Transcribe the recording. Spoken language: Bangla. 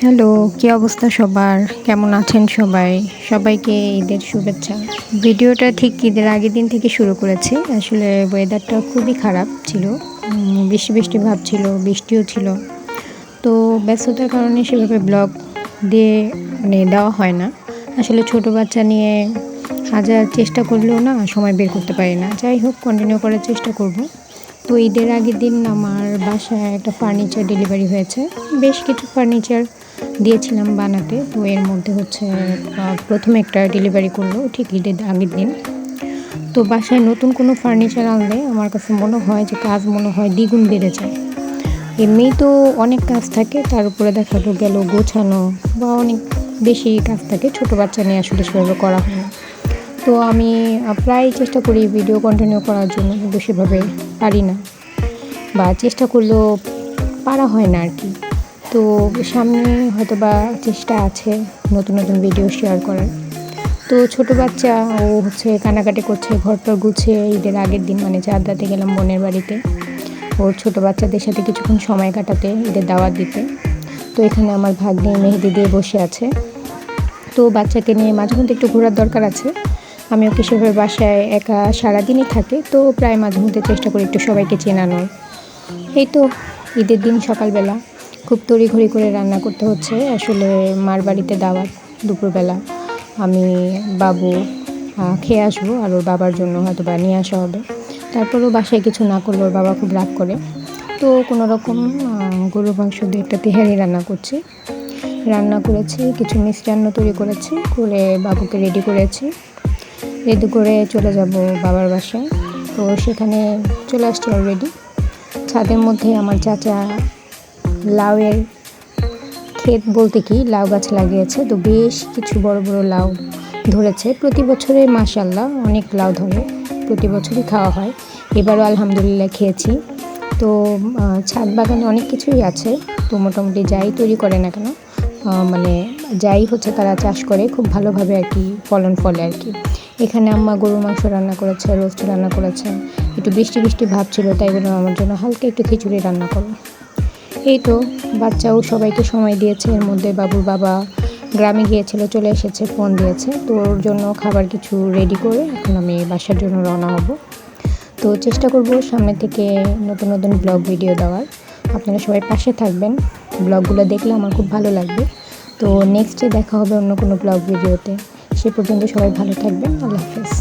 হ্যালো, কি অবস্থা সবার? কেমন আছেন সবাই? সবাইকে ঈদের শুভেচ্ছা। ভিডিওটা ঠিক ঈদের আগের দিন থেকে শুরু করেছি। আসলে ওয়েদারটা খুবই খারাপ ছিল। বৃষ্টি, বৃষ্টি ভাব ছিল, বৃষ্টিও ছিল। তো ব্যস্ততার কারণে সেভাবে ব্লগ দিয়ে দেওয়া হয় না। আসলে ছোট বাচ্চা নিয়ে হাজার চেষ্টা করলেও না সময় বের করতে পারি না। যাই হোক কন্টিনিউ করার চেষ্টা করব। তো ঈদের আগের দিন আমার বাসায় একটা ফার্নিচার ডেলিভারি হয়েছে। বেশ কিছু ফার্নিচার দিয়েছিলাম বানাতে। তো এর মধ্যে হচ্ছে প্রথমে একটা ডেলিভারি করলো ঠিক ঈদের আগের দিন। তো বাসায় নতুন কোনো ফার্নিচার আনলে আমার কাছে মনে হয় যে কাজ মনে হয় দ্বিগুণ বেড়ে যায়। এমনিই তো অনেক কাজ থাকে, তার উপরে দেখা গেল গোছানো বা অনেক বেশি কাজ থাকে। ছোট বাচ্চা নিয়ে আসলে সেভাবে করা হয় না। তো আমি প্রায় চেষ্টা করি ভিডিও কন্টিনিউ করার জন্য, কিন্তু সেভাবে পারি না বা চেষ্টা করলেও পারা হয় না আর কি। তো সামনে হয়তো বা চেষ্টা আছে নতুন নতুন ভিডিও শেয়ার করার। তো ছোট বাচ্চা ও হচ্ছে কানাকাটি করছে, ঘরটা গুছিয়ে ঈদের আগের দিন মানে চাঁদ রাতে গেলাম বোনের বাড়িতে ওর ছোট বাচ্চাদের সাথে কিছুক্ষণ সময় কাটাতে, ঈদের দাওয়াত দিতে। তো এখানে আমার ভাগ্নে মেহেদি দিয়ে বসে আছে। তো বাচ্চাকে নিয়ে মাঝে মধ্যে একটু ঘোরার দরকার আছে। আমি ওকে সেভাবে বাসায় একা সারাদিনই থাকে, তো প্রায় মাঝে মধ্যে চেষ্টা করি একটু সবাইকে চেনানোর। এই তো ঈদের দিন সকালবেলা খুব তড়িঘড়ি করে রান্না করতে হচ্ছে। আসলে মার বাড়িতে দাওয়াত দুপুরবেলা। আমি বাবু খেয়ে আসবো, আর ওর বাবার জন্য হয়তো বা নিয়ে আসা হবে। তারপরেও বাসায় কিছু না করলে ওর বাবা খুব রাগ করে। তো কোনো রকম গরুর মাংস দিয়ে একটা তেহারি রান্না করেছি, কিছু মিষ্টান্ন তৈরি করেছি, করে বাবুকে রেডি করেছি। রেডি করে চলে যাব বাবার বাসায়। তো সেখানে চলে আসছি অলরেডি। ছাদের মধ্যে আমার চাচা লাউয়ের ক্ষেত বলতে কি লাউ গাছ লাগিয়েছে। তো বেশ কিছু বড় বড় লাউ ধরেছে। প্রতি বছরে মাশাআল্লাহ অনেক লাউ ধরে, প্রতি বছরই খাওয়া হয়। এবারও আলহামদুলিল্লাহ খেয়েছি। তো ছাদ বাগানে অনেক কিছুই আছে। তো মোটামুটি যাই তৈরি করে না কেন, মানে যাই হচ্ছে তারা চাষ করে খুব ভালোভাবে আর কি ফলন ফলে আর কি। এখানে আম্মা গরুর মাংস রান্না করেছে, রোস্ট রান্না করেছে। একটু বৃষ্টি বৃষ্টি ভাব ছিল, তাই বললাম আমার জন্য হালকা একটু খিচুড়ি রান্না করো। এই তো বাচ্চাও সবাইকে সময় দিয়েছে। এর মধ্যে বাবুর বাবা গ্রামে গিয়েছিল, চলে এসেছে, ফোন দিয়েছে। তো ওর জন্য খাবার কিছু রেডি করে এখন আমি বাসার জন্য রওনা হব। তো চেষ্টা করব সামনে থেকে নতুন নতুন ব্লগ ভিডিও দেওয়ার। আপনারা সবাই পাশে থাকবেন, ব্লগগুলো দেখলে আমার খুব ভালো লাগবে। তো নেক্সটে দেখা হবে অন্য কোনো ব্লগ ভিডিওতে। সে পর্যন্ত সবাই ভালো থাকবেন। আল্লাহ হাফেজ।